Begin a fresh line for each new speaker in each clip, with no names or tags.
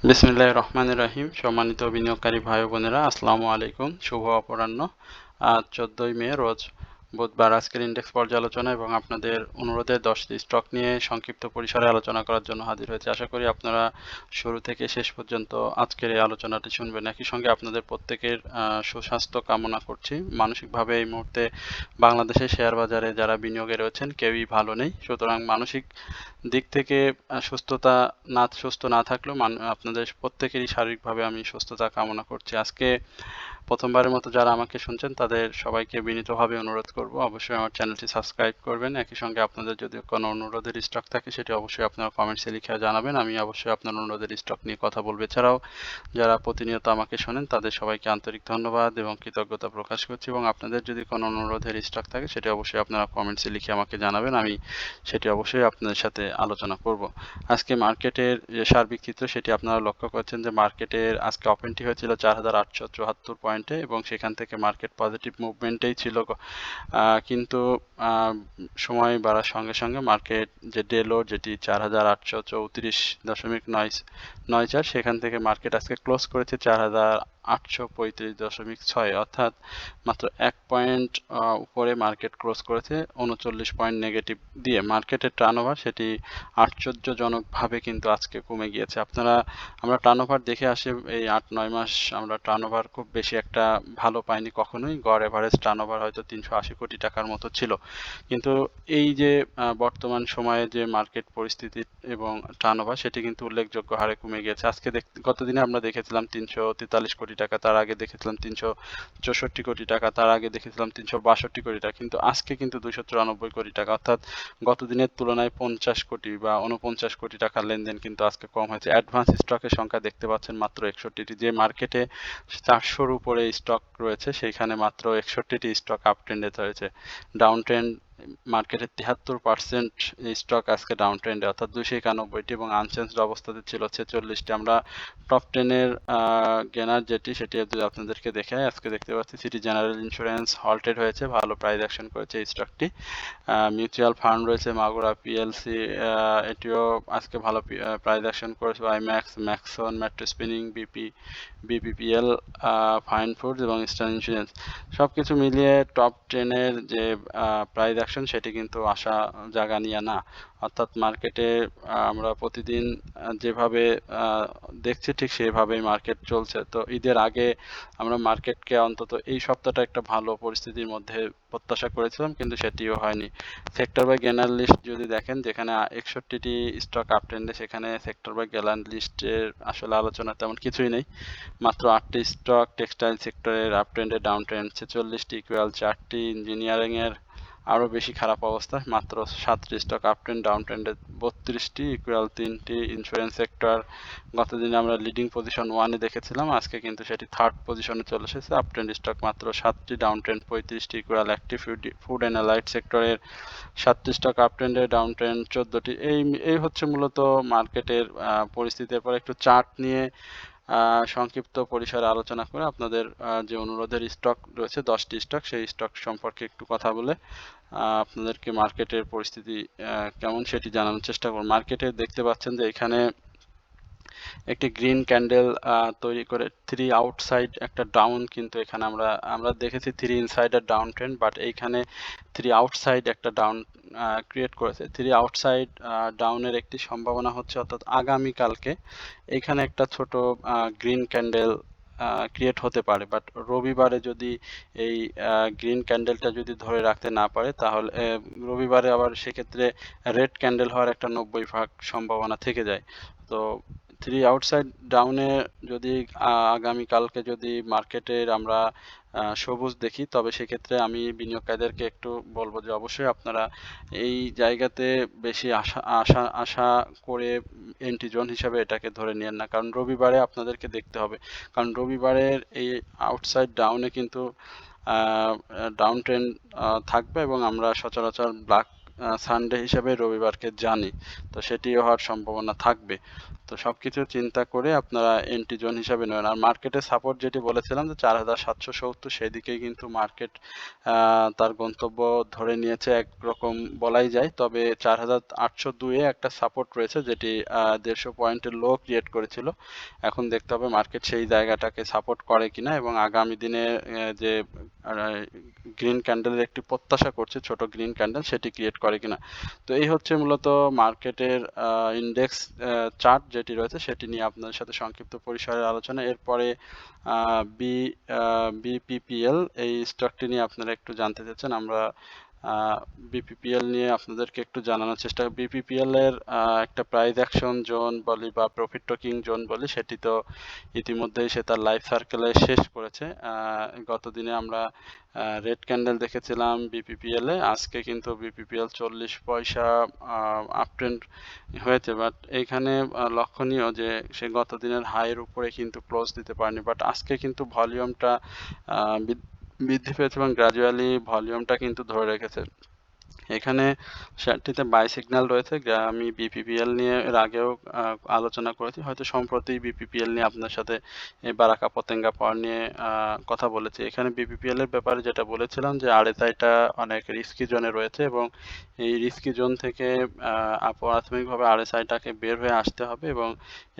বিসমিল্লাহির রহমানির রহিম। সম্মানিত বিনিয়োগকারী ভাই ও বোনেরা, আসসালামু আলাইকুম। শুভ অপরাহ্ন। আজ 14ই মে রোজ বুধবার। আজকের ইন্ডেক্স পর্যালোচনা এবং আপনাদের অনুরোধে 10টি স্টক নিয়ে সংক্ষিপ্ত পরিসরে আলোচনা করার জন্য হাজির হয়েছে। আশা করি আপনারা শুরু থেকে শেষ পর্যন্ত আজকের এই আলোচনাটি শুনবেন। একই সঙ্গে আপনাদের প্রত্যেকের সুস্বাস্থ্য কামনা করছি। মানসিকভাবে এই মুহূর্তে বাংলাদেশের শেয়ার বাজারে যারা বিনিয়োগে রয়েছেন কেউই ভালো নেই। সুতরাং মানসিক দিক থেকে সুস্থ না থাকলেও আপনাদের প্রত্যেকেরই শারীরিকভাবে আমি সুস্থতা কামনা করছি। আজকে প্রথমবারের মতো যারা আমাকে শুনছেন তাদের সবাইকে বিনীতভাবে অনুরোধ করব অবশ্যই আমার চ্যানেলটি সাবস্ক্রাইব করবেন। একই সঙ্গে আপনাদের যদি কোনো অনুরোধের স্টক থাকে সেটি অবশ্যই আপনারা কমেন্টসে লিখে জানাবেন। আমি অবশ্যই আপনার অনুরোধের স্টক নিয়ে কথা বলবো। এছাড়াও যারা প্রতিনিয়ত আমাকে শোনেন তাদের সবাইকে আন্তরিক ধন্যবাদ এবং কৃতজ্ঞতা প্রকাশ করছি, এবং আপনাদের যদি কোনো অনুরোধের স্টক থাকে সেটি অবশ্যই আপনারা কমেন্টসে লিখে আমাকে জানাবেন। আমি সেটি অবশ্যই আপনাদের সাথে আলোচনা করব। আজকে মার্কেটের যে সার্বিক চিত্র সেটি আপনারা লক্ষ্য করছেন যে মার্কেটের আজকে ওপেনটি হয়েছিল 4874 পয়েন্টে এবং সেখান থেকে মার্কেট পজিটিভ মুভমেন্টেই ছিল, কিন্তু সময় বাড়ার সঙ্গে সঙ্গে মার্কেট যে ডেলো যেটি 4834.94 সেখান থেকে মার্কেট আজকে ক্লোজ করেছে 4835.6, অর্থাৎ মাত্র 1 পয়েন্ট উপরে মার্কেট ক্লোজ করেছে 39 পয়েন্ট নেগেটিভ দিয়ে। মার্কেটের টার্নওভার সেটি আশ্চর্যজনকভাবে কিন্তু আজকে কমে গিয়েছে। আমরা টার্নওভার দেখে আসি এই 8-9 মাস, আমরা টার্নওভার খুব বেশি একটা ভালো পাইনি কখনোই। গড় এভারেজ টার্নওভার হয়তো 380 কোটি টাকার মতো ছিল, কিন্তু এই যে বর্তমান সময়ে যে মার্কেট পরিস্থিতি এবং টার্নওভার সেটি কিন্তু উল্লেখযোগ্য হারে কমে গিয়েছে। আজকে গতদিনে আমরা দেখেছিলাম 343 কোটি টাকা, তার আগে দেখেছিলাম 364 কোটি টাকা, তার আগে দেখেছিলাম 362 কোটি টাকা, কিন্তু আজকে কিন্তু 294 কোটি টাকা, অর্থাৎ গতদিনের তুলনায় 50 কোটি বা 49 কোটি টাকার লেনদেন কিন্তু আজকে কম হয়েছে। অ্যাডভান্স স্টকের সংখ্যা দেখতে পাচ্ছেন মাত্র 61টি। যে মার্কেটে 400-র উপরে স্টক রয়েছে সেইখানে মাত্র 61টি স্টক আপ ট্রেন্ডে রয়েছে। ডাউন ট্রেন্ড মার্কেটের 73% স্টক আজকে ডাউন ট্রেন্ডে, অর্থাৎ 291টি, এবং আনচেঞ্জড অবস্থাতে ছিল 46টি। আমরা টপ 10-এর গেনার যেটি সেটি যদি আপনাদেরকে দেখাই, আজকে দেখতে পাচ্ছি সিটি জেনারেল ইন্স্যুরেন্স হল্টেড হয়েছে, ভালো প্রাইস অ্যাকশন করেছে এই স্টকটি। মিউচুয়াল ফান্ড রয়েছে মাগুরা পিএলসি, এটিও আজকে ভালো প্রাইস অ্যাকশন করেছে। IMAX, Maxon, metro spinning, BPPL, fine foods এবং ইস্টার্ন ইন্স্যুরেন্স, সব কিছু মিলিয়ে টপ 10-এর যে প্রাইস অ্যাকশন সেটি কিন্তু আশা জাগানিয়া না। অর্থাৎ মার্কেটে আমরা প্রতিদিন যেভাবে দেখছি ঠিক সেভাবেই মার্কেট চলছে। তো ঈদের আগে আমরা মার্কেটকে অন্তত এই সপ্তাহটা একটা ভালো পরিস্থিতির মধ্যে প্রত্যাশা করেছিলাম, কিন্তু সেটিও হয়নি। সেক্টর বাই গেনার লিস্ট যদি দেখেন, যেখানে 61টি স্টক আপ ট্রেন্ডে, সেখানে সেক্টর বাই গেনার লিস্টের আসলে আলোচনা তেমন কিছুই নেই। মাত্র 8টি স্টক টেক্সটাইল সেক্টরের আপ ট্রেন্ডে, ডাউন ট্রেন্ড 46টি, ইকুয়াল 4টি। ইঞ্জিনিয়ারিংয়ের আরও বেশি খারাপ অবস্থা, মাত্র 7টি স্টক আপ ট্রেন্ড, ডাউন ট্রেন্ডে 32টি, ইকুয়াল 3টি। ইন্স্যুরেন্স সেক্টর গতদিনে আমরা লিডিং পজিশন 1-এ দেখেছিলাম, আজকে কিন্তু সেটি থার্ড পজিশনে চলে এসেছে। আপ ট্রেন্ড স্টক মাত্র 7টি, ডাউন ট্রেন্ড 35টি, ইকুয়াল 1টি। ফুড অ্যান্ড অ্যালাইড সেক্টরের 7টি স্টক আপ ট্রেন্ডে, ডাউন ট্রেন্ড 14টি। এই হচ্ছে মূলত মার্কেটের পরিস্থিতির পর একটু চার্ট নিয়ে সংক্ষিপ্ত পরিসরে আলোচনা করে আপনাদের যে অনুরোধের স্টক রয়েছে 10টি স্টক, সেই স্টক সম্পর্কে একটু কথা বলে আপনাদেরকে মার্কেটের পরিস্থিতি কেমন সেটি জানানোর চেষ্টা করব। মার্কেটে দেখতে পাচ্ছেন যে এখানে একটি গ্রিন ক্যান্ডেল তৈরি করে 3 আউটসাইড একটা ডাউন, কিন্তু এখানে আমরা দেখেছি 3 ইনসাইডার ডাউন ট্রেন্ড, বাট এইখানে 3 আউটসাইড একটা ডাউন ক্রিয়েট করেছে। 3 আউটসাইড ডাউনের একটি সম্ভাবনা হচ্ছে, অর্থাৎ আগামীকালকে এখানে একটা ছোট গ্রিন ক্যান্ডেল ক্রিয়েট হতে পারে, বাট রবিবারে যদি এই গ্রিন ক্যান্ডেলটা যদি ধরে রাখতে না পারে তাহলে রবিবারে আবার সেক্ষেত্রে রেড ক্যান্ডেল হওয়ার একটা 90% সম্ভাবনা থেকে যায়। তো 3 আউটসাইড ডাউনে যদি আগামীকালকে যদি মার্কেটের আমরা সবুজ দেখি, তবে সেক্ষেত্রে আমি বিনিয়োগকারীদেরকে একটু বলবো যে অবশ্যই আপনারা এই জায়গাতে বেশি আশা করে এন্ট্রি জোন হিসাবে এটাকে ধরে নিয়েন না, কারণ রবিবারে আপনাদেরকে দেখতে হবে, কারণ রবিবারের এই আউটসাইড ডাউনে কিন্তু ডাউন ট্রেন্ড থাকবে, এবং আমরা সচরাচর ব্ল্যাক সানডে হিসেবে রবিবারকে জানি, তো সেটি হওয়ার সম্ভাবনা থাকবে। তো সবকিছু চিন্তা করে আপনারা এন্ট্রি জোন হিসাবে নেবেন। আর মার্কেটের সাপোর্ট যেটি বলেছিলাম যে 4770, সেদিকেই কিন্তু মার্কেট তার গন্তব্য ধরে নিয়েছে একরকম বলাই যায়। তবে 4802-এ একটা সাপোর্ট রয়েছে যেটি 150 পয়েন্টের লো ক্রিয়েট করেছিল। এখন দেখতে হবে মার্কেট সেই জায়গাটাকে সাপোর্ট করে কিনা, এবং আগামী দিনে যে গ্রিন ক্যান্ডেলের একটি প্রত্যাশা করছে, ছোট গ্রিন ক্যান্ডেল, সেটি ক্রিয়েট করে কিনা। তো এই হচ্ছে মূলত মার্কেটের ইন্ডেক্স চার্ট যেটি রয়েছে সেটি নিয়ে আপনাদের সাথে সংক্ষিপ্ত পরিসরে আলোচনা। এরপরে বিপিপিএল, এই স্টকটি নিয়ে আপনারা একটু জানতে চাচ্ছেন। আমরা বিপিপিএল নিয়ে আপনাদেরকে একটু জানানোর চেষ্টা করি। বিপিপিএল এর একটা প্রাইস অ্যাকশন জোন বলি বা প্রফিট টেকিং জোন বলি, সেটি তো ইতিমধ্যেই সে তার লাইফ সার্কেলে শেষ করেছে। গত দিনে আমরা রেড ক্যান্ডেল দেখেছিলাম বিপিপিএল এ। আজকে কিন্তু বিপিপিএল 40 পয়সা আপ ট্রেন্ড হয়েছে, বাট এইখানে লক্ষণীয় যে সে গত দিনের হাইয়ের উপরে কিন্তু ক্লোজ দিতে পারেনি। বাট আজকে কিন্তু ভলিউমটা বৃদ্ধি পেয়েছে এবং গ্র্যাজুয়ালি ভলিউমটা কিন্তু ধরে রেখেছে। এখানে শেয়ারটিতে বাই সিগন্যাল রয়েছে। আমি বিপিপিএল নিয়ে এর আগেও আলোচনা করেছি, হয়তো সম্প্রতি বিপিপিএল নিয়ে আপনার সাথে এই বারাকা পতেঙ্গা পাওয়ার নিয়ে কথা বলেছি। এখানে বিপিপিএল এর ব্যাপারে যেটা বলেছিলাম যে আরএসআইটা অনেক রিস্কি জোনে রয়েছে এবং এই রিস্কি জোন থেকে প্রাথমিকভাবে আরএসআইটাকে বের হয়ে আসতে হবে, এবং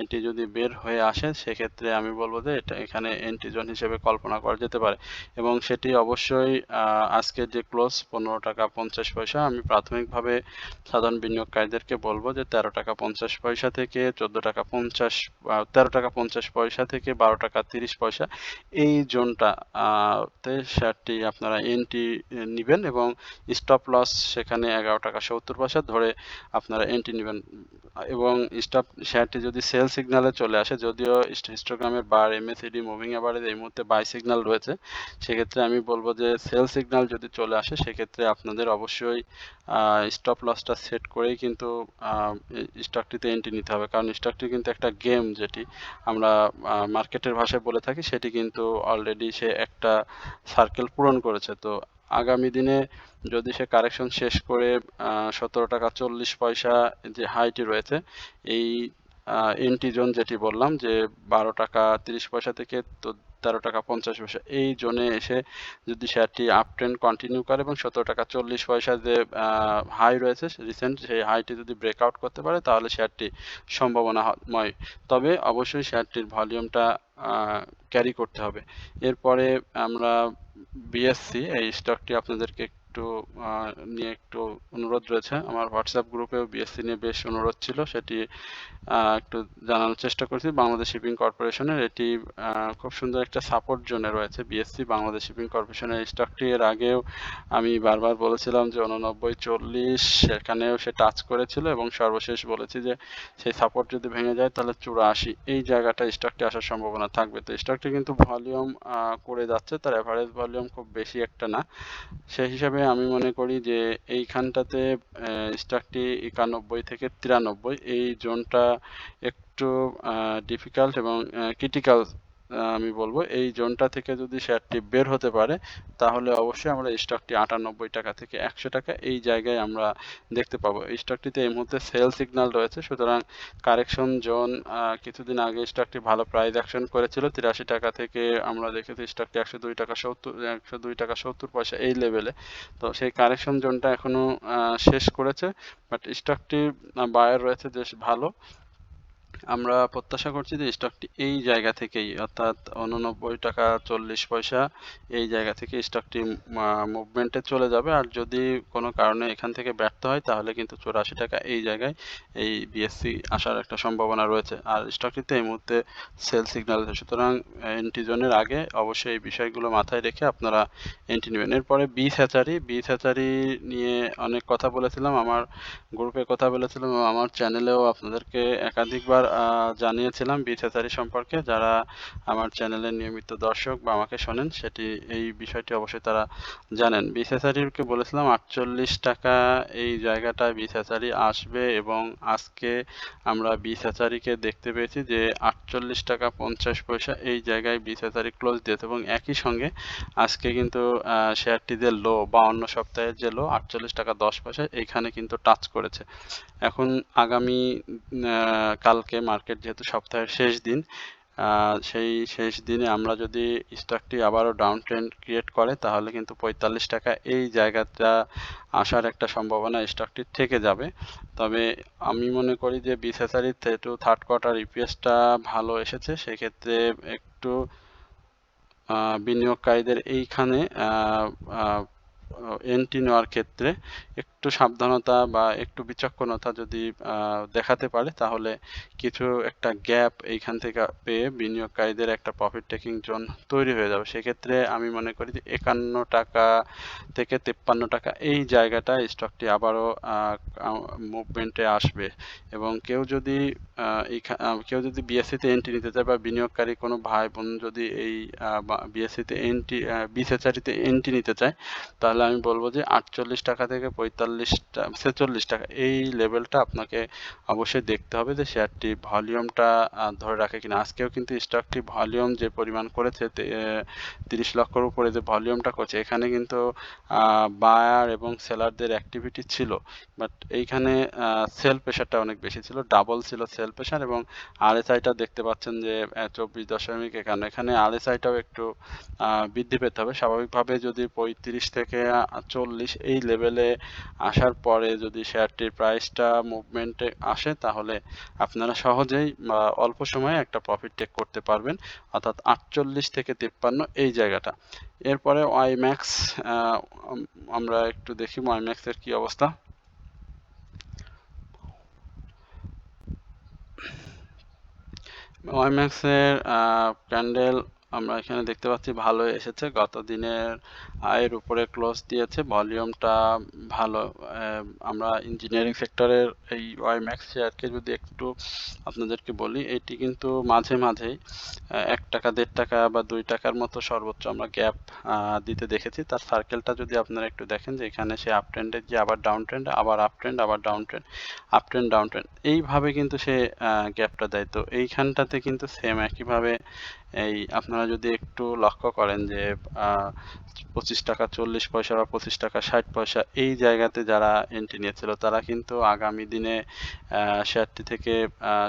এটি যদি বের হয়ে আসে সেক্ষেত্রে আমি বলবো যে এটা এখানে এন্ট্রি জোন হিসেবে কল্পনা করা যেতে পারে, এবং সেটি অবশ্যই আজকের যে ক্লোজ 15 টাকা 50 পয়সা, আমি প্রাথমিকভাবে সাধারণ বিনিয়োগকারীদেরকে বলবো যে 13 টাকা 50 পয়সা থেকে 14 টাকা 50, 13 টাকা 50 পয়সা থেকে 12 টাকা 30 পয়সা, এই জোনটা তে শেয়ারটি আপনারা এন্ট্রি নেবেন, এবং স্টপ লস সেখানে 11 টাকা 70 পয়সা ধরে আপনারা এন্ট্রি নেবেন। এবং শেয়ারটি যদি সেল সিগন্যালে চলে আসে, যদিও হিস্টোগ্রামের বার, এমএসিডি, মুভিং অ্যাভারেজ এই মুহূর্তে বাই সিগন্যাল রয়েছে, সেক্ষেত্রে আমি বলবো যে সেল সিগন্যাল যদি চলে আসে সেক্ষেত্রে আপনাদের অবশ্যই স্টপ লসটা সেট করেই কিন্তু স্টকটিতে এন্ট্রি নিতে হবে, কারণ স্টকটি কিন্তু একটা গেম, যেটি আমরা মার্কেটের ভাষায় বলে থাকি, সেটি কিন্তু অলরেডি সে একটা সার্কেল পূরণ করেছে। তো আগামী দিনে যদি সে কারেকশন শেষ করে 17 টাকা 40 পয়সা যে হাইটি রয়েছে, এই এন্ট্রি জোন যেটি বললাম যে 12 টাকা 30 পয়সা থেকে 13 টাকা 50 পয়সা, এই জোনে এসে যদি শেয়ারটি আপ ট্রেন্ড কন্টিনিউ করে এবং 17 টাকা 40 পয়সা যে হাই রয়েছে রিসেন্ট, সেই হাইটি যদি ব্রেকআউট করতে পারে তাহলে শেয়ারটি সম্ভাবনাময়। তবে অবশ্যই শেয়ারটির ভলিউমটা ক্যারি করতে হবে। এরপরে আমরা বিএসসি, এই স্টকটি আপনাদেরকে একটু নিয়ে একটু অনুরোধ রয়েছে। আমার হোয়াটসঅ্যাপ গ্রুপেও বিএসসি নিয়ে বেশ অনুরোধ ছিল, সেটি একটু জানানোর চেষ্টা করছি। বাংলাদেশ শিপিং কর্পোরেশনের এটি খুব সুন্দর একটা সাপোর্ট জোনে রয়েছে বিএসসি বাংলাদেশ শিপিং কর্পোরেশনের। স্টকটি এর আগেও আমি বারবার বলেছিলাম যে 89-40 সেখানেও সে টাচ করেছিল, এবং সর্বশেষ বলেছি যে সেই সাপোর্ট যদি ভেঙে যায় তাহলে 84 এই জায়গাটা স্টকটি আসার সম্ভাবনা থাকবে। তো স্টকটি কিন্তু ভলিউম করে যাচ্ছে, তার অ্যাভারেজ ভলিউম খুব বেশি একটা না। সেই হিসাবে আমি মনে করি যে এইখানটাতে স্টকটি 91 থেকে 93 এই জোনটা একটু ডিফিকাল্ট এবং ক্রিটিক্যাল। আমি বলবো এই জোনটা থেকে যদি শেয়ারটি বের হতে পারে তাহলে অবশ্যই আমরা স্টকটি 98 টাকা থেকে 100 টাকা এই জায়গায় আমরা দেখতে পাবো। এই স্টকটিতে এই মুহূর্তে সেল সিগন্যাল রয়েছে, সুতরাং কারেকশন জোন, কিছুদিন আগে স্টকটি ভালো প্রাইস অ্যাকশন করেছিল 83 টাকা থেকে, আমরা দেখেছি স্টকটি 102 টাকা 70 পয়সা এই লেভেলে। তো সেই কারেকশন জোনটা এখনো শেষ করেছে, বাট স্টকটি বায়ার রয়েছে বেশ ভালো। আমরা প্রত্যাশা করছি যে স্টকটি এই জায়গা থেকেই, অর্থাৎ 89 টাকা 40 পয়সা এই জায়গা থেকে স্টকটি মুভমেন্টে চলে যাবে। আর যদি কোনো কারণে এখান থেকে ব্যর্থ হয় তাহলে কিন্তু 84 টাকা এই জায়গায় এই বিএসসি আসার একটা সম্ভাবনা রয়েছে। আর স্টকটিতে এই মুহূর্তে সেল সিগন্যাল আছে, সুতরাং এন্ট্রি জোনের আগে অবশ্যই এই বিষয়গুলো মাথায় রেখে আপনারা এন্ট্রি নেবেন। এরপরে বি হ্যাচারি নিয়ে অনেক কথা বলেছিলাম, আমার গ্রুপে কথা বলেছিলাম, আমার চ্যানেলেও আপনাদেরকে একাধিকবার জানিয়েছিলাম বি হ্যাচারি সম্পর্কে। যারা আমার চ্যানেলের নিয়মিত দর্শক বা আমাকে শোনেন সেটি এই বিষয়টি অবশ্যই তারা জানেন। বি হ্যাচারিকে বলেছিলাম 48 টাকা এই জায়গাটায় বি হ্যাচারি আসবে, এবং আজকে আমরা বি হ্যাচারিকে দেখতে পেয়েছি যে 48 টাকা 50 পয়সা এই জায়গায় বি হ্যাচারি ক্লোজ দিয়েছে, এবং একই সঙ্গে আজকে কিন্তু শেয়ারটি যে লো 52 সপ্তাহের যে লো 48 টাকা 10 পয়সা এইখানে কিন্তু টাচ করেছে। এখন আগামী কালকে আজকে মার্কেট যেহেতু সপ্তাহের শেষ দিন, সেই শেষ দিনে আমরা যদি স্টকটি আবারও ডাউন ট্রেন্ড ক্রিয়েট করে তাহলে কিন্তু 45 টাকা এই জায়গাটা আসার একটা সম্ভাবনা স্টকটির থেকে যাবে। তবে আমি মনে করি যে বিসিএসআর টু থার্ড কোয়ার্টার ইপিএসটা ভালো এসেছে, সেক্ষেত্রে একটু বিনিয়োগকারীদের এইখানে এন্ট্রি নেওয়ার ক্ষেত্রে একটু সাবধানতা বা একটু বিচক্ষণতা যদি দেখাতে পারে তাহলে কিছু একটা গ্যাপ এইখান থেকে পেয়ে বিনিয়োগকারীদের একটা প্রফিট টেকিং জোন তৈরি হয়ে যাবে। সেক্ষেত্রে আমি মনে করি যে 51 টাকা থেকে 53 টাকা এই জায়গাটা স্টকটি আবারও মুভমেন্টে আসবে। এবং কেউ যদি বিএসসিতে এন্ট্রি নিতে চায় বা বিনিয়োগকারী কোনো ভাই বোন যদি এই বিএসসিতে এন্ট্রি বিসিএসআরিতে এন্ট্রি নিতে চায় তাহলে আমি বলবো যে 48 টাকা থেকে 46 টাকা এই লেভেলটা আপনাকে অবশ্যই দেখতে হবে যে শেয়ারটি ভলিউমটা ধরে রাখে কিনা। আজকেও কিন্তু স্টকটি ভলিউম যে পরিমাণ করেছে 30 লক্ষর উপরে যে ভলিউমটা করছে, এখানে কিন্তু বায়ার এবং সেলারদের অ্যাক্টিভিটি ছিল, বাট এইখানে সেল প্রেশারটা অনেক বেশি ছিল, ডাবল ছিল সেল প্রেশার। এবং আরএসআইটা দেখতে পাচ্ছেন যে 24.51, এখানে আরএসআইটাও একটু বৃদ্ধি পেতে হবে। স্বাভাবিকভাবে যদি 35 থেকে 40 এই লেভেলে আসার পরে যদি শেয়ারটির প্রাইসটা মুভমেন্টে আসে তাহলে আপনারা সহজেই অল্প সময়ে একটা প্রফিট টেক করতে পারবেন, অর্থাৎ 48 থেকে 53 এই জায়গাটা। এরপরে ওয়াইম্যাক্স, আমরা একটু দেখি ওয়াইম্যাক্সের কি অবস্থা। ওয়াইম্যাক্সের ক্যান্ডেল আমরা এখানে দেখতে পাচ্ছি ভালো এসেছে, গত দিনের আয়ের উপরে ক্লোজ দিয়েছে, ভলিউমটা ভালো। আমরা ইঞ্জিনিয়ারিং সেক্টরের এই ওয়াইম্যাক্স শেয়ারকে যদি একটু আপনাদেরকে বলি, এটি কিন্তু মাঝে মাঝেই 1 টাকা 1.5 টাকা বা 2 টাকার মতো সর্বোচ্চ আমরা গ্যাপ দিতে দেখেছি। তার সার্কেলটা যদি আপনারা একটু দেখেন যে এখানে সে আপ ট্রেন্ডে যে আবার ডাউন ট্রেন্ড, আবার আপ ট্রেন্ড, আবার down trend, up trend down trend, এইভাবে কিন্তু সে গ্যাপটা দেয়। তো এইখানটাতে কিন্তু সেম একইভাবে এই আপনারা যদি একটু লক্ষ্য করেন যে 25 টাকা 40 পয়সা বা 25 টাকা 60 পয়সা এই জায়গাতে যারা এন্ট্রি নিয়েছিল তারা কিন্তু আগামী দিনে শেয়ারটি থেকে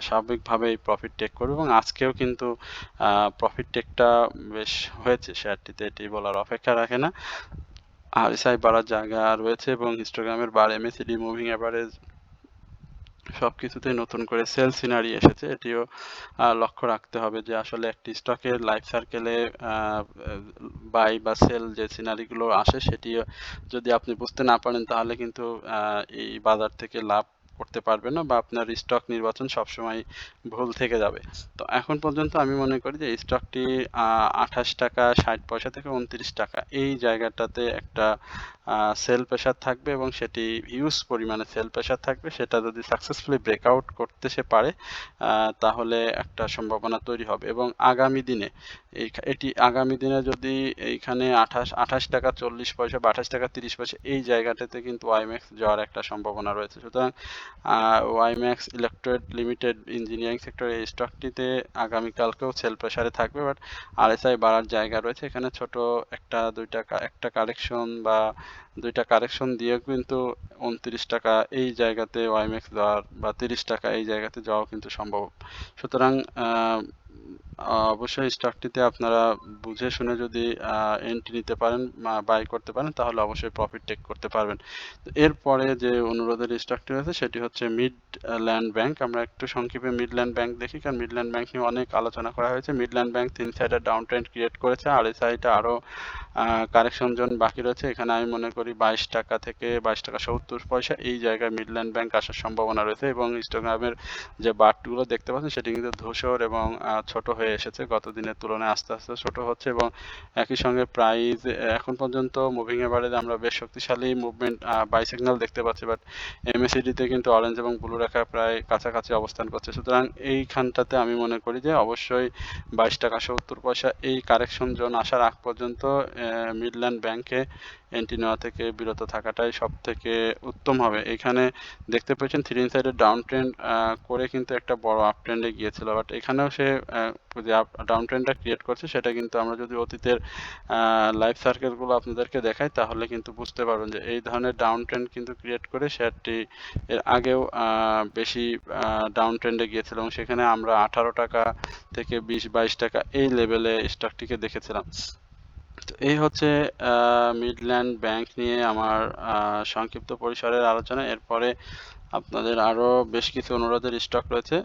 স্বাভাবিকভাবেই প্রফিট টেক করবে। এবং আজকেও কিন্তু প্রফিট টেকটা বেশ হয়েছে শেয়ারটিতে, এটি বলার অপেক্ষা রাখে না। আরএসআই বাড়ার জায়গা রয়েছে এবং হিস্টোগ্রামের বার, এমএসিডি, মুভিং অ্যাভারেজ সবকিছুতেই নতুন করে সেল সিনারি এসেছে। এটিও লক্ষ্য রাখতে হবে যে আসলে একটি স্টকের লাইফ সার্কেলে বাই বা সেল যে সিনারিগুলো আসে সেটিও যদি আপনি বুঝতে না পারেন তাহলে কিন্তু এই বাজার থেকে লাভ করতে পারবে না বা আপনার স্টক নির্বাচন সবসময় ভুল থেকে যাবে। তো এখন পর্যন্ত আমি মনে করি যে স্টকটি 28 টাকা 60 পয়সা থেকে 29 টাকা এই জায়গাটাতে একটা সেল প্রেশার থাকবে এবং সেটি হিউজ পরিমাণে সেল প্রেশার থাকবে। সেটা যদি সাকসেসফুলি ব্রেকআউট করতে সে পারে তাহলে একটা সম্ভাবনা তৈরি হবে। এবং আগামী দিনে এটি আগামী দিনে যদি এইখানে 28 টাকা 40 পয়সা বা 28 টাকা 30 পয়সা এই জায়গাটাতে কিন্তু ওয়াইম্যাক্স যাওয়ার একটা সম্ভাবনা রয়েছে। সুতরাং WiMAX electrode limited engineering sector এই স্টকটিতে আগামীকালকেও সেল প্রেশারে থাকবে, বাট আরএসআই বাড়ার জায়গা রয়েছে। এখানে ছোট একটা কারেকশন বা 2টা কারেকশন দিয়ে কিন্তু 29 টাকা এই জায়গাতে ওয়াইম্যাক্স যাওয়ার বা 30 টাকা এই জায়গাতে যাওয়াও কিন্তু সম্ভব। সুতরাং অবশ্যই স্টকটিতে আপনারা বুঝে শুনে যদি এন্ট্রি নিতে পারেন, বাই করতে পারেন তাহলে অবশ্যই প্রফিট টেক করতে পারবেন। এরপরে যে অনুরোধের স্টকটি রয়েছে সেটি হচ্ছে মিডল্যান্ড ব্যাংক। আমরা একটু সংক্ষেপে মিডল্যান্ড ব্যাংক দেখি, কারণ মিডল্যান্ড ব্যাংক নিয়ে অনেক আলোচনা করা হয়েছে। মিডল্যান্ড ব্যাংক 3 সাইডের ডাউন ট্রেন্ড ক্রিয়েট করেছে, আর এই সাইডে আরও কারেকশন জোন বাকি রয়েছে। এখানে আমি মনে করি 22 টাকা থেকে 22 টাকা 70 পয়সা এই জায়গায় মিডল্যান্ড ব্যাংক আসার সম্ভাবনা রয়েছে। এবং ইনস্টাগ্রামের যে বারগুলো দেখতে পাচ্ছেন সেটি কিন্তু ধূসর এবং ছোট হয়ে এসেছে, গত দিনের তুলনায় আস্তে আস্তে ছোট হচ্ছে। এবং একই সঙ্গে প্রাইস এখন পর্যন্ত মুভিং এভারেজে আমরা বেশ শক্তিশালী মুভমেন্ট বাই সিগন্যাল দেখতে পাচ্ছি, বাট এমএসিডিতে কিন্তু অরেঞ্জ এবং ব্লু রেখা প্রায় কাছাকাছি অবস্থান করছে। সুতরাং এইখানটাতে আমি মনে করি যে অবশ্যই 22 টাকা 70 পয়সা এই কারেকশন জোন আসার আগ পর্যন্ত মিডল্যান্ড ব্যাংকে এন্ট্রি নেওয়া থেকে বিরত থাকাটাই সব থেকে উত্তম হবে। এখানে দেখতে পেয়েছেন 3 ইনসাইডের ডাউন ট্রেন্ড করে কিন্তু একটা বড় আপ ট্রেন্ডে গিয়েছিল, বাট এখানেও সে যে ডাউন ট্রেন্ডটা ক্রিয়েট করছে সেটা কিন্তু আমরা যদি অতীতের লাইফ সার্কেলগুলো আপনাদেরকে দেখাই তাহলে কিন্তু বুঝতে পারবেন যে এই ধরনের ডাউন ট্রেন্ড কিন্তু ক্রিয়েট করে শেয়ারটি এর আগেও বেশি ডাউন ট্রেন্ডে গিয়েছিল এবং সেখানে আমরা 18 টাকা থেকে 20-22 টাকা এই লেভেলে স্টকটিকে দেখেছিলাম। তো এই হচ্ছে মিডল্যান্ড ব্যাংক নিয়ে আমার সংক্ষিপ্ত পরিসরের আলোচনা। এরপরে আপনাদের আরও বেশ কিছু অনুরোধের স্টক রয়েছে।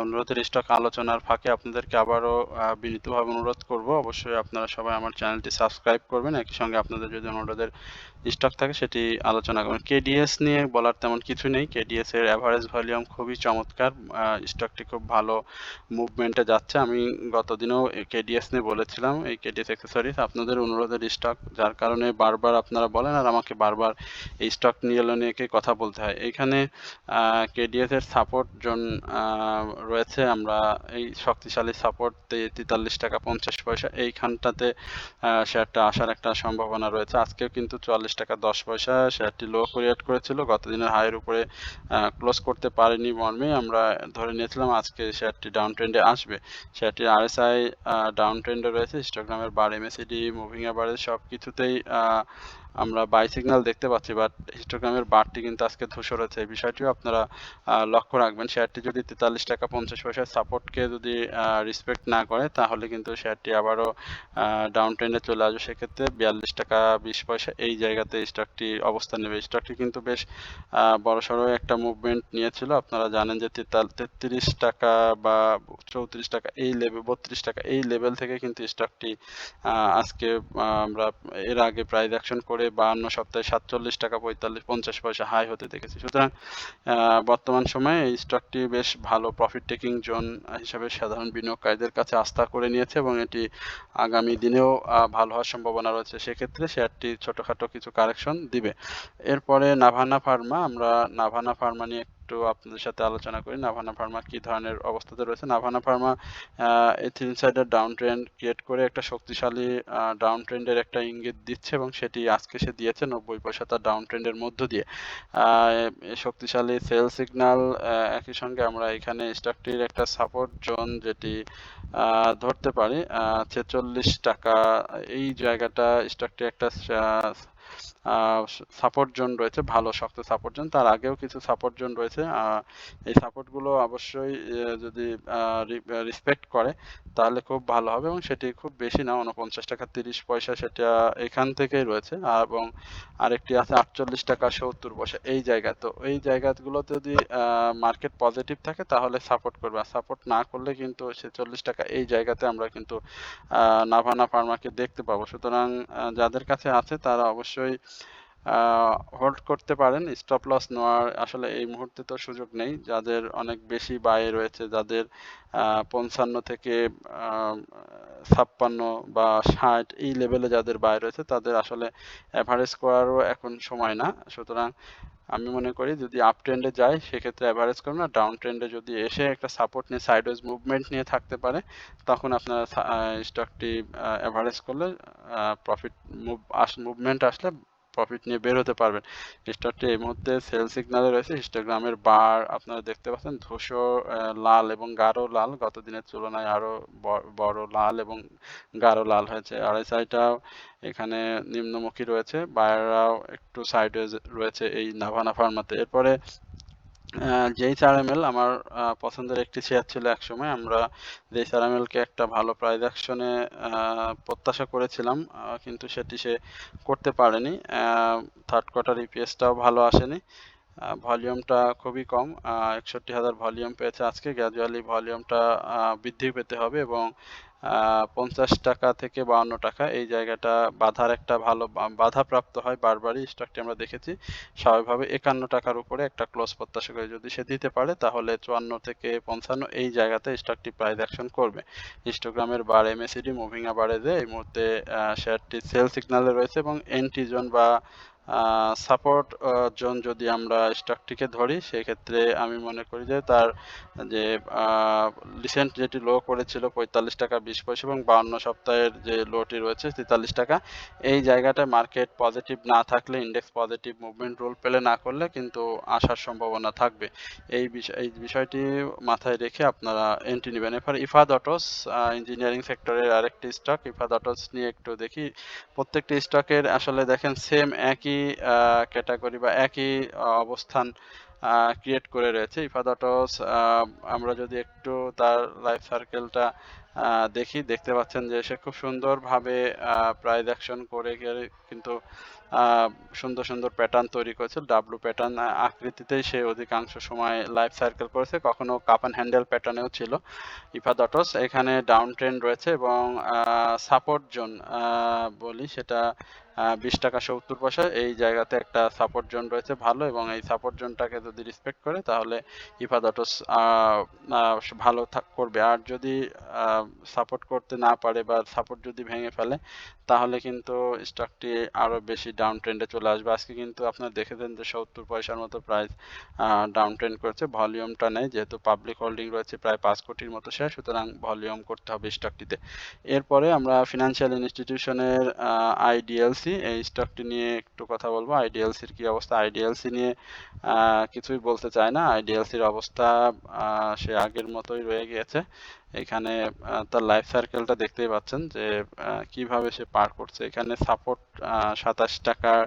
অনুরোধের স্টক আলোচনার ফাঁকে আপনাদেরকে আবারও বিনীতভাবে অনুরোধ করব, অবশ্যই আপনারা সবাই আমার চ্যানেলটি সাবস্ক্রাইব করবেন। একই সঙ্গে আপনাদের যদি অনুরোধের স্টক থাকে সেটি আলোচনা করবেন। কেডিএস নিয়ে বলার তেমন কিছু নেই। কেডিএস এর অ্যাভারেজ ভলিউম খুবই চমৎকার, স্টকটি খুব ভালো মুভমেন্টে যাচ্ছে। আমি গতদিনও কেডিএস নিয়ে বলেছিলাম, এই কেডিএস অ্যাক্সেসরিজ আপনাদের অনুরোধের স্টক, যার কারণে বারবার আপনারা বলেন আর আমাকে বারবার এই স্টক নিয়ে কথা বলতে হয়। এইখানে কেডিএস এর সাপোর্ট জোন রয়েছে, আমরা এই শক্তিশালী সাপোর্ট 43 টাকা 50 পয়সা এইখানটাতে শেয়ারটা আসার একটা সম্ভাবনা রয়েছে। আজকেও কিন্তু 44 টাকা 10 পয়সা শেয়ারটি লো ক্রিয়েট করেছিল, গতদিনের হাইয়ের উপরে ক্লোজ করতে পারেনি মর্মে আমরা ধরে নিয়েছিলাম আজকে শেয়ারটি ডাউন ট্রেন্ডে আসবে। শেয়ারটির আরএসআই ডাউন ট্রেন্ডে রয়েছে, হিস্টোগ্রামের বার, এমএসিডি, মুভিং অ্যাভারেজ সব কিছুতেই আমরা বাই সিগন্যাল দেখতে পাচ্ছি, বাট হিস্টোগ্রামের বারটি কিন্তু আজকে ধূসর হচ্ছে। এই বিষয়টিও আপনারা লক্ষ্য রাখবেন। শেয়ারটি যদি 43 টাকা 50 পয়সার সাপোর্টকে যদি রেসপেক্ট না করে তাহলে কিন্তু শেয়ারটি আবারও ডাউন ট্রেন্ডে চলে আসবে। সেক্ষেত্রে 42 টাকা 20 পয়সা এই জায়গাতে স্টকটি অবস্থান নেবে। স্টকটি কিন্তু বেশ বড়সড় একটা মুভমেন্ট নিয়েছিল। আপনারা জানেন যে 33 টাকা বা 34 টাকা এই লেভেল, 32 টাকা এই লেভেল থেকে কিন্তু স্টকটি আজকে আমরা এর আগে প্রাইস অ্যাকশন করে 52 সপ্তাহে 47 টাকা 50 পয়সা হাই হতে দেখেছি। সুতরাং বর্তমান সময়ে এই স্টকটি বেশ ভালো প্রফিট টেকিং জোন হিসাবে সাধারণ বিনিয়োগকারীদের কাছে আস্থা করে নিয়েছে এবং এটি আগামী দিনেও ভালো হওয়ার সম্ভাবনা রয়েছে। সেক্ষেত্রে শেয়ারটি ছোটোখাটো কিছু কারেকশন দিবে। এরপরে নাভানা ফার্মা, আমরা নাভানা ফার্মা নিয়ে একটু আপনাদের সাথে আলোচনা করি। নাভানা ফার্মা কি ধরনের অবস্থাতে রয়েছে। নাভানা ফার্মা এই 3 ইনসাইডের ডাউন ট্রেন্ড ক্রিয়েট করে একটা শক্তিশালী ডাউন ট্রেন্ডের একটা ইঙ্গিত দিচ্ছে এবং সেটি আজকে সে দিয়েছে 90 পয়সা তার ডাউন ট্রেন্ডের মধ্য দিয়ে। শক্তিশালী সেল সিগন্যাল, একই সঙ্গে আমরা এখানে স্টকটির একটা সাপোর্ট জোন যেটি ধরতে পারি 46 টাকা এই জায়গাটা স্টকটি একটা সাপোর্ট জোন রয়েছে, ভালো শক্ত সাপোর্ট জোন। তার আগেও কিছু সাপোর্ট জোন রয়েছে। এই সাপোর্টগুলো অবশ্যই যদি রেসপেক্ট করে তাহলে খুব ভালো হবে এবং সেটি খুব বেশি না, 49 টাকা 30 পয়সা সেটা এখান থেকেই রয়েছে এবং আরেকটি আছে 48 টাকা 70 পয়সা এই জায়গা। তো এই জায়গাগুলোতে যদি মার্কেট পজিটিভ থাকে তাহলে সাপোর্ট করবে, আর সাপোর্ট না করলে কিন্তু 46 টাকা এই জায়গাতে আমরা কিন্তু নাভানা ফার্মাকে দেখতে পাবো। সুতরাং যাদের কাছে আছে তারা অবশ্যই হোল্ড করতে পারেন। স্টপ লস নেওয়ার আসলে এই মুহূর্তে তো সুযোগ নেই। যাদের অনেক বেশি বাই রয়েছে, যাদের 55 থেকে 56 বা 60 এই লেভেলে যাদের বাই রয়েছে তাদের আসলে অ্যাভারেজ করারও এখন সময় না। সুতরাং আমি মনে করি যদি আপ ট্রেন্ডে যায় সেক্ষেত্রে অ্যাভারেজ করুন, আর ডাউন ট্রেন্ডে যদি এসে একটা সাপোর্ট নিয়ে সাইডওয়েজ মুভমেন্ট নিয়ে থাকতে পারে তখন আপনারা স্টকটি অ্যাভারেজ করলে প্রফিট মুভমেন্ট আসলে প্রফিট নিয়ে বের হতে পারবেন। স্টকটি এই মুহূর্তে সেল সিগনালে রয়েছে। হিস্টোগ্রামের বার আপনারা দেখতে পাচ্ছেন ধূসর লাল এবং গাঢ় লাল, গত দিনের তুলনায় আরো বড় লাল এবং গাঢ় লাল হয়েছে। আরএসআইটাও এখানে নিম্নমুখী রয়েছে, বায়াররাও একটু সাইডওয়েজ রয়েছে এই নাভানা ফার্মাতে। এরপরে JSRML আমার পছন্দের একটি শেয়ার ছিল একসময়। আমরা JSRML-কে একটা ভালো প্রাইস অ্যাকশনে প্রত্যাশা করেছিলাম, কিন্তু সেটি সে করতে পারেনি। থার্ড কোয়ার্টার ইপিএসটাও ভালো আসেনি। ভলিউমটা খুবই কম, 61,000 ভলিউম পেয়েছে আজকে। গ্র্যাজুয়ালি ভলিউমটা বৃদ্ধি পেতে হবে এবং 50 টাকা থেকে 52 টাকা এই জায়গাটা বাধার একটা ভালো বাধাপ্রাপ্ত হয় বারবারই, স্টকটি আমরা দেখেছি। স্বাভাবিকভাবে 51 টাকার উপরে একটা ক্লোজ প্রত্যাশা করে যদি সে দিতে পারে তাহলে 54 থেকে 55 এই জায়গাতে স্টকটি প্রাইস অ্যাকশন করবে। হিস্টোগ্রামের বার, এমএসিডি, মুভিং অ্যাভারেজে এই মুহূর্তে শেয়ারটি সেল সিগন্যালে রয়েছে এবং এন্ট্রি জোন বা সাপোর্ট জোন যদি আমরা স্টকটিকে ধরি সেক্ষেত্রে আমি মনে করি যে তার যে রিসেন্ট যেটি লো করেছিল 45 টাকা 20 পয়সা এবং 52 সপ্তাহের যে লোটি রয়েছে 43 টাকা, এই জায়গাটায় মার্কেট পজিটিভ না থাকলে, ইন্ডেক্স পজিটিভ মুভমেন্ট রুল পেলে না করলে কিন্তু আসার সম্ভাবনা থাকবে। এই বিষয়টি মাথায় রেখে আপনারা এন্ট্রি নেবেন। এরপর ইফাদ অটোস, ইঞ্জিনিয়ারিং সেক্টরের আরেকটি স্টক। ইফাদ অটোস নিয়ে একটু দেখি। প্রত্যেকটি স্টকের আসলে দেখেন সেম একই ক্যাটাগরি বা একই অবস্থান ক্রিয়েট করে রয়েছে। ইফাদ অটোস আমরা যদি একটু তার লাইফ সার্কেলটা দেখতে পাচ্ছেন যে সে খুব সুন্দরভাবে প্রাইস অ্যাকশন করে কিন্তু সুন্দর সুন্দর প্যাটার্ন তৈরি করেছে। ডাব্লু প্যাটার্ন আকৃতিতেই সে অধিকাংশ সময় লাইফ সার্কেল করেছে, কখনো কাপ অ্যান্ড হ্যান্ডেল প্যাটার্নেও ছিল ইফাদ অটোস। এখানে ডাউন ট্রেন্ড রয়েছে এবং সাপোর্ট জোন বলি সেটা 20 টাকা 70 পয়সা, এই জায়গাতে একটা সাপোর্ট জোন রয়েছে ভালো, এবং এই সাপোর্ট জোনটাকে যদি রেসপেক্ট করে তাহলে ইফাদ অটোস ভালো করবে। আর যদি সাপোর্ট করতে না পারে বা সাপোর্ট যদি ভেঙে ফেলে তাহলে কিন্তু স্টকটি আরো বেশি ডাউন ট্রেন্ডে চলে আসবে। আজকে কিন্তু আপনারা দেখেছেন যে 70 পয়সার মতো প্রাইস ডাউন ট্রেন্ড করেছে, ভলিউমটা নেই যেহেতু পাবলিক হোল্ডিং রয়েছে প্রায় 5 কোটির মতো শেয়ার, সুতরাং ভলিউম করতে হবে স্টকটিতে। এরপরে আমরা ফিনান্সিয়াল ইনস্টিটিউশনের আইডিএলসি, এই স্টকটি নিয়ে একটু কথা বলবো। আইডিএলসির কি অবস্থা? আইডিএলসি নিয়ে কিছুই বলতে চায় না। আইডিএলসির অবস্থা সে আগের মতোই রয়ে গিয়েছে। এখানে তার লাইফ সার্কেলটা দেখতেই পাচ্ছেন যে কিভাবে সে পার করছে। এখানে সাপোর্ট 27 টাকার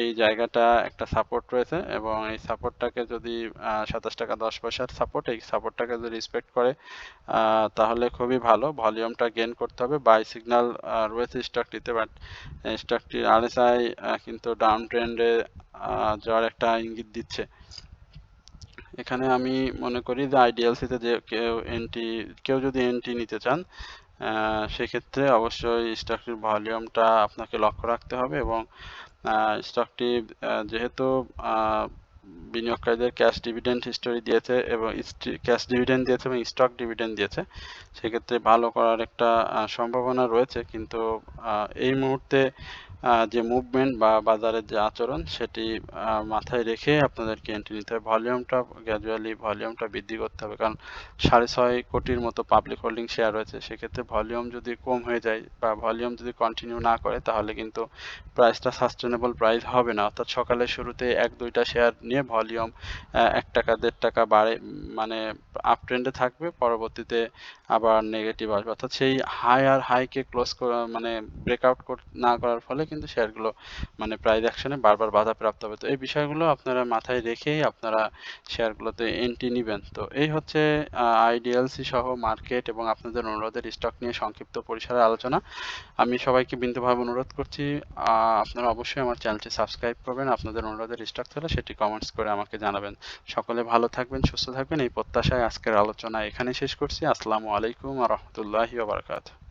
এই জায়গাটা একটা সাপোর্ট রয়েছে, এবং এই সাপোর্টটাকে যদি 27 টাকা 10 পয়সার সাপোর্ট, এই সাপোর্টটাকে যদি রেসপেক্ট করে তাহলে খুবই ভালো। ভলিউমটা গেইন করতে হবে। বাই সিগন্যাল রয়েছে স্টকটিতে, বাট স্টকটির আরএসআই কিন্তু ডাউন ট্রেন্ডে যাওয়ার একটা ইঙ্গিত দিচ্ছে। এখানে আমি মনে করি যে আইডিএলসিতে যে কেউ যদি এন্ট্রি নিতে চান সেক্ষেত্রে অবশ্যই স্টকটির ভলিউমটা আপনাকে লক্ষ্য রাখতে হবে, এবং স্টকটি যেহেতু বিনিয়োগকারীদের ক্যাশ ডিভিডেন্ড হিস্টোরি দিয়েছে এবং ক্যাশ ডিভিডেন্ড দিয়েছে এবং স্টক ডিভিডেন্ড দিয়েছে, সেক্ষেত্রে ভালো করার একটা সম্ভাবনা রয়েছে। কিন্তু এই মুহূর্তে যে মুভমেন্ট বা বাজারের যে আচরণ সেটি মাথায় রেখে আপনাদেরকে এন্ট্রি নিতে হবে। গ্র্যাজুয়ালি ভলিউমটা বৃদ্ধি করতে হবে, কারণ 6.5 কোটির মতো পাবলিক হোল্ডিং শেয়ার রয়েছে। সেক্ষেত্রে ভলিউম যদি কম হয়ে যায় বা ভলিউম যদি কন্টিনিউ না করে তাহলে কিন্তু প্রাইসটা সাস্টেনেবল প্রাইস হবে না। অর্থাৎ সকালের শুরুতে 1-2টা শেয়ার নিয়ে ভলিউম 1 টাকা 1.5 টাকা বাড়ে, মানে আপ ট্রেন্ডে থাকবে, পরবর্তীতে আবার নেগেটিভ আসবে। অর্থাৎ সেই হাইকে ক্লোজ মানে ব্রেকআউট না করার ফলে কিন্তু শেয়ারগুলো মানে প্রাইস অ্যাকশনে বারবার বাধাপ্রাপ্ত হবে। তো এই বিষয়গুলো আপনারা মাথায় রেখেই আপনারা শেয়ারগুলোতে এন্ট্রি নেবেন। তো এই হচ্ছে আইডিএলসি সহ মার্কেট এবং আপনাদের অনুরোধের স্টক নিয়ে সংক্ষিপ্ত পরিসরে আলোচনা। আমি সবাইকে বিনীতভাবে অনুরোধ করছি আপনারা অবশ্যই আমার চ্যানেলটি সাবস্ক্রাইব করবেন। আপনাদের অনুরোধের স্টক থাকলে সেটি কমেন্টস করে আমাকে জানাবেন। সকলে ভালো থাকবেন, সুস্থ থাকবেন, এই প্রত্যাশায় আজকের আলোচনা এখানেই শেষ করছি। আসসালামু আলাইকুম ওয়া রাহমাতুল্লাহি ওয়া বারাকাতুহু।